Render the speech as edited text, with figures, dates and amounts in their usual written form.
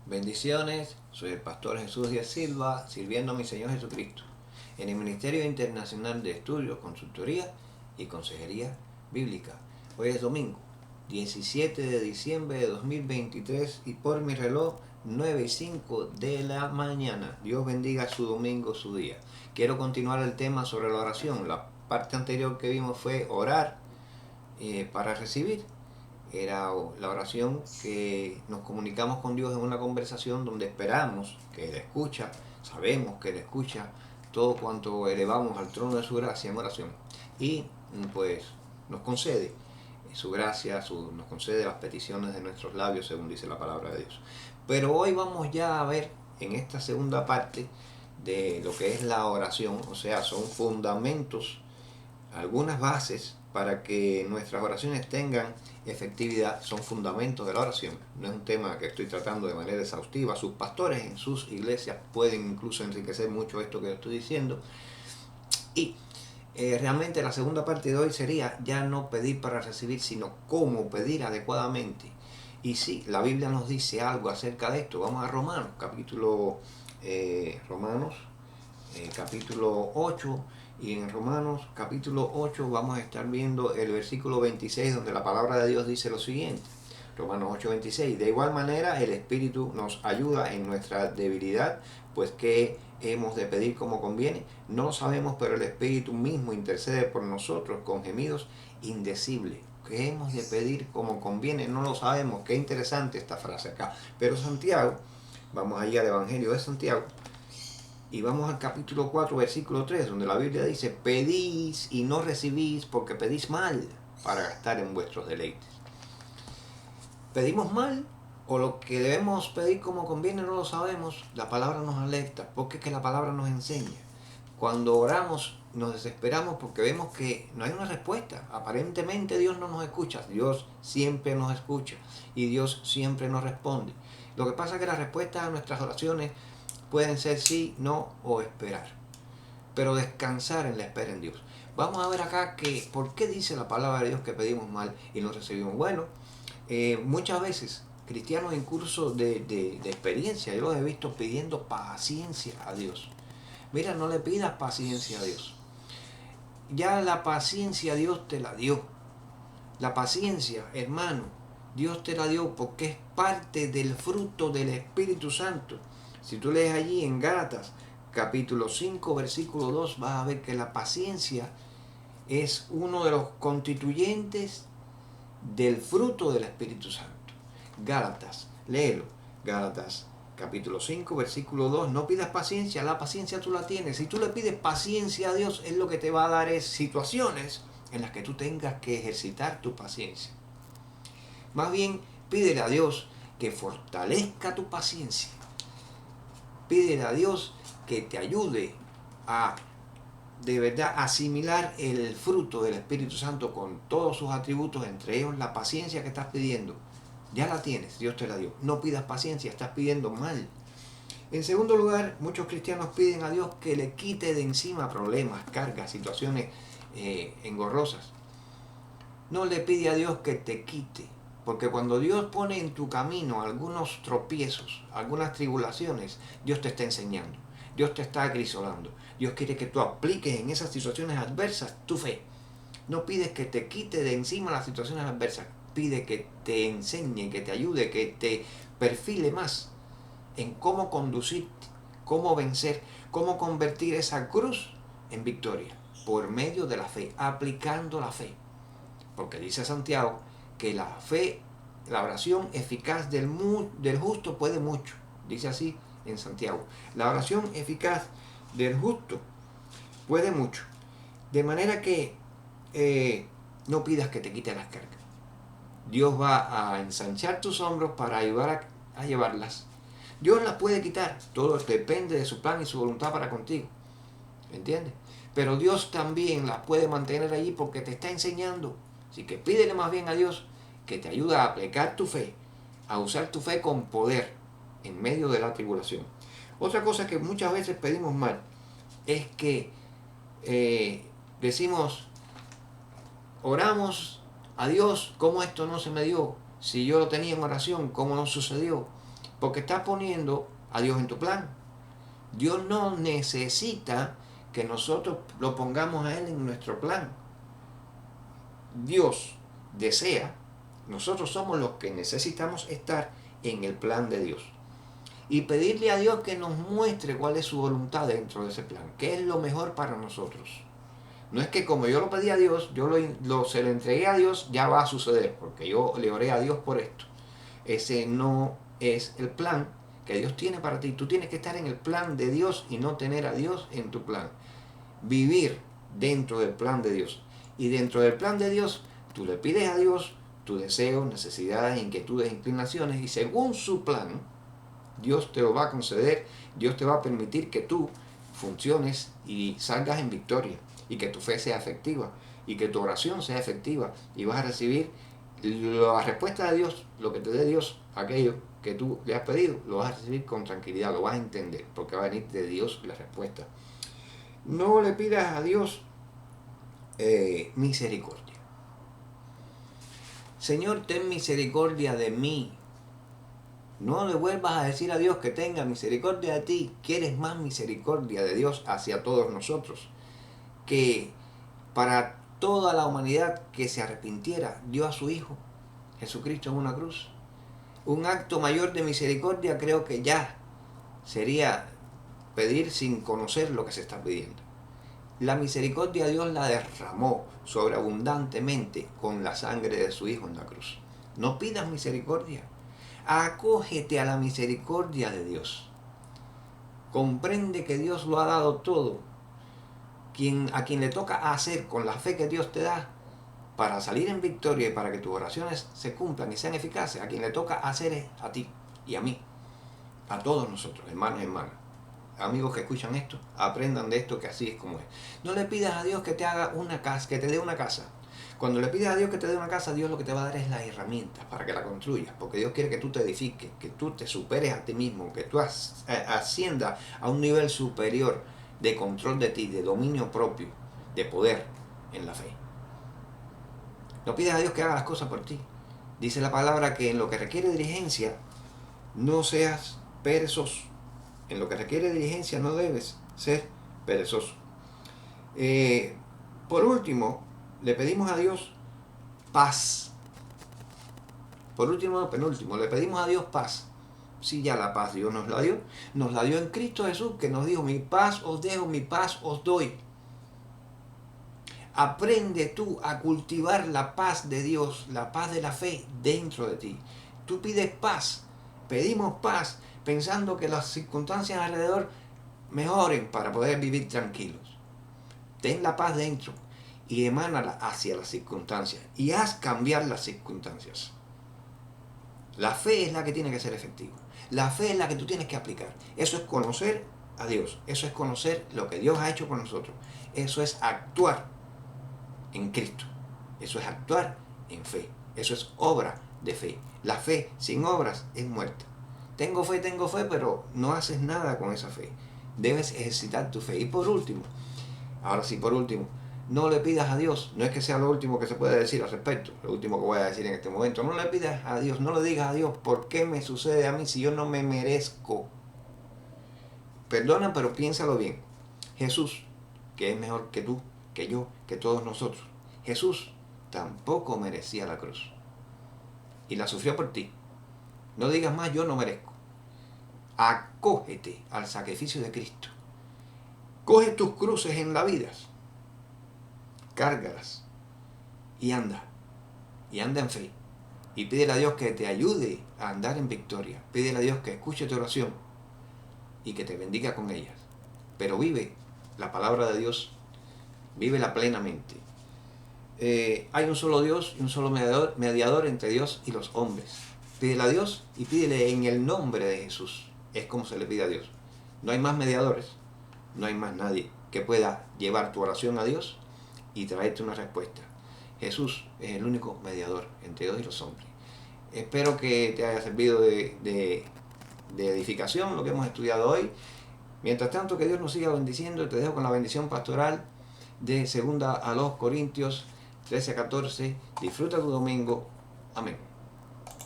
Bendiciones, soy el pastor Jesús Díaz Silva, sirviendo a mi Señor Jesucristo en el Ministerio Internacional de Estudios, Consultoría y Consejería Bíblica. Hoy es domingo, 17 de diciembre de 2023 y por mi reloj 9:05 de la mañana. Dios bendiga su domingo, su día. Quiero continuar el tema sobre la oración. La parte anterior que vimos fue orar para recibir. Era la oración que nos comunicamos con Dios en una conversación donde esperamos que Él escucha, sabemos que Él escucha todo cuanto elevamos al trono de su gracia en oración. Y pues nos concede su gracia, nos concede las peticiones de nuestros labios, según dice la palabra de Dios. Pero hoy vamos ya a ver en esta segunda parte de lo que es la oración, o sea, son fundamentos, algunas bases para que nuestras oraciones tengan efectividad, son fundamentos de la oración. No es un tema que estoy tratando de manera exhaustiva. Sus pastores en sus iglesias pueden incluso enriquecer mucho esto que estoy diciendo. Y realmente la segunda parte de hoy sería ya no pedir para recibir, sino cómo pedir adecuadamente. Y sí, la Biblia nos dice algo acerca de esto. Vamos a Romanos, capítulo 8. Y en Romanos capítulo 8 vamos a estar viendo el versículo 26, donde la palabra de Dios dice lo siguiente. Romanos 8:26. De igual manera el Espíritu nos ayuda en nuestra debilidad, pues que hemos de pedir como conviene. No lo sabemos, pero el Espíritu mismo intercede por nosotros con gemidos indecibles. ¿Qué hemos de pedir como conviene? No lo sabemos. Qué interesante esta frase acá. Pero Santiago, vamos allá al Evangelio de Santiago, y vamos al capítulo 4, versículo 3, donde la Biblia dice: pedís y no recibís porque pedís mal para gastar en vuestros deleites. ¿Pedimos mal o lo que debemos pedir como conviene no lo sabemos? La palabra nos alerta, porque es que la palabra nos enseña. Cuando oramos nos desesperamos porque vemos que no hay una respuesta. Aparentemente Dios no nos escucha. Dios siempre nos escucha y Dios siempre nos responde. Lo que pasa es que las respuestas a nuestras oraciones pueden ser sí, no o esperar. Pero descansar en la espera en Dios. Vamos a ver acá que por qué dice la palabra de Dios que pedimos mal y no recibimos. Bueno, muchas veces cristianos en curso de experiencia, yo los he visto pidiendo paciencia a Dios. Mira, no le pidas paciencia a Dios. Ya la paciencia Dios te la dio. La paciencia, hermano, Dios te la dio porque es parte del fruto del Espíritu Santo. Si tú lees allí en Gálatas, capítulo 5, versículo 2, vas a ver que la paciencia es uno de los constituyentes del fruto del Espíritu Santo. Gálatas, léelo. Gálatas, capítulo 5, versículo 2. No pidas paciencia, la paciencia tú la tienes. Si tú le pides paciencia a Dios, Él lo que te va a dar es situaciones en las que tú tengas que ejercitar tu paciencia. Más bien, pídele a Dios que fortalezca tu paciencia. Pídele a Dios que te ayude a de verdad asimilar el fruto del Espíritu Santo con todos sus atributos, entre ellos la paciencia que estás pidiendo. Ya la tienes, Dios te la dio. No pidas paciencia, estás pidiendo mal. En segundo lugar, muchos cristianos piden a Dios que le quite de encima problemas, cargas, situaciones engorrosas. No le pide a Dios que te quite, porque cuando Dios pone en tu camino algunos tropiezos, algunas tribulaciones, Dios te está enseñando, Dios te está acrisolando. Dios quiere que tú apliques en esas situaciones adversas tu fe. No pides que te quite de encima las situaciones adversas, pide que te enseñe, que te ayude, que te perfile más en cómo conducirte, cómo vencer, cómo convertir esa cruz en victoria por medio de la fe, aplicando la fe. Porque dice Santiago que la fe, la oración eficaz del justo puede mucho. Dice así en Santiago. La oración eficaz del justo puede mucho. De manera que no pidas que te quite las cargas. Dios va a ensanchar tus hombros para ayudar a llevarlas. Dios las puede quitar. Todo depende de su plan y su voluntad para contigo. ¿Entiendes? Pero Dios también las puede mantener allí porque te está enseñando. Así que pídele más bien a Dios que te ayude a aplicar tu fe, a usar tu fe con poder en medio de la tribulación. Otra cosa que muchas veces pedimos mal es que decimos, oramos a Dios, ¿cómo esto no se me dio? Si yo lo tenía en oración, ¿cómo no sucedió? porque estás poniendo a Dios en tu plan. Dios no necesita que nosotros lo pongamos a Él en nuestro plan. Dios desea, nosotros somos los que necesitamos estar en el plan de Dios. Y pedirle a Dios que nos muestre cuál es su voluntad dentro de ese plan, qué es lo mejor para nosotros. No es que como yo lo pedí a Dios, se lo entregué a Dios, ya va a suceder, porque yo le oré a Dios por esto. Ese no es el plan que Dios tiene para ti. Tú tienes que estar en el plan de Dios y no tener a Dios en tu plan. Vivir dentro del plan de Dios. Y dentro del plan de Dios, tú le pides a Dios tus deseos, necesidades, inquietudes, inclinaciones, y según su plan, Dios te lo va a conceder, Dios te va a permitir que tú funciones y salgas en victoria, y que tu fe sea efectiva, y que tu oración sea efectiva, y vas a recibir la respuesta de Dios, lo que te dé Dios, aquello que tú le has pedido, lo vas a recibir con tranquilidad, lo vas a entender, porque va a venir de Dios la respuesta. No le pidas a Dios misericordia. Señor, ten misericordia de mí. No le vuelvas a decir a Dios que tenga misericordia de ti. Quieres más misericordia de Dios hacia todos nosotros. Que para toda la humanidad que se arrepintiera, dio a su Hijo, Jesucristo, en una cruz. Un acto mayor de misericordia creo que ya sería pedir sin conocer lo que se está pidiendo. La misericordia Dios la derramó sobreabundantemente con la sangre de su Hijo en la cruz. No pidas misericordia. Acógete a la misericordia de Dios. Comprende que Dios lo ha dado todo. A quien le toca hacer con la fe que Dios te da para salir en victoria y para que tus oraciones se cumplan y sean eficaces, a quien le toca hacer es a ti y a mí, a todos nosotros, hermanos y hermanas. Amigos que escuchan esto, aprendan de esto, que así es como es. No le pidas a Dios que te haga una casa, que te dé una casa. Cuando le pides a Dios que te dé una casa, Dios lo que te va a dar es las herramientas para que la construyas, porque Dios quiere que tú te edifiques, que tú te superes a ti mismo, que tú asciendas a un nivel superior de control de ti, de dominio propio, de poder en la fe. No pidas a Dios que haga las cosas por ti. Dice la palabra que en lo que requiere diligencia, no seas perezoso. En lo que requiere diligencia no debes ser perezoso. Por último, le pedimos a Dios paz. Por último, penúltimo, le pedimos a Dios paz. Sí, ya la paz Dios nos la dio en Cristo Jesús, que nos dijo: mi paz os dejo, mi paz os doy. Aprende tú a cultivar la paz de Dios, la paz de la fe dentro de ti. Tú pides paz, pedimos paz, pensando que las circunstancias alrededor mejoren para poder vivir tranquilos. Ten la paz dentro y emánala hacia las circunstancias y haz cambiar las circunstancias. La fe es la que tiene que ser efectiva. La fe es la que tú tienes que aplicar. Eso es conocer a Dios. Eso es conocer lo que Dios ha hecho con nosotros. Eso es actuar en Cristo. Eso es actuar en fe. Eso es obra de fe. La fe sin obras es muerta. Tengo fe, pero no haces nada con esa fe. Debes ejercitar tu fe. Y por último, ahora sí, por último, no le pidas a Dios, no es que sea lo último que se puede decir al respecto, lo último que voy a decir en este momento, no le pidas a Dios, no le digas a Dios: ¿por qué me sucede a mí si yo no me merezco? Perdona, pero piénsalo bien. Jesús, que es mejor que tú, que yo, que todos nosotros, Jesús tampoco merecía la cruz y la sufrió por ti. No digas más: yo no merezco. Acógete al sacrificio de Cristo. Coge tus cruces en la vida, cárgalas y anda en fe, y pídele a Dios que te ayude a andar en victoria. Pídele a Dios que escuche tu oración y que te bendiga con ellas, pero vive la palabra de Dios, vívela plenamente. Hay un solo Dios y un solo mediador entre Dios y los hombres. Pídele a Dios y pídele en el nombre de Jesús. Es como se le pide a Dios. No hay más mediadores, no hay más nadie que pueda llevar tu oración a Dios y traerte una respuesta. Jesús es el único mediador entre Dios y los hombres. Espero que te haya servido de edificación lo que hemos estudiado hoy. Mientras tanto, que Dios nos siga bendiciendo. Te dejo con la bendición pastoral de 2 a los Corintios 13 a 14. Disfruta tu domingo. Amén.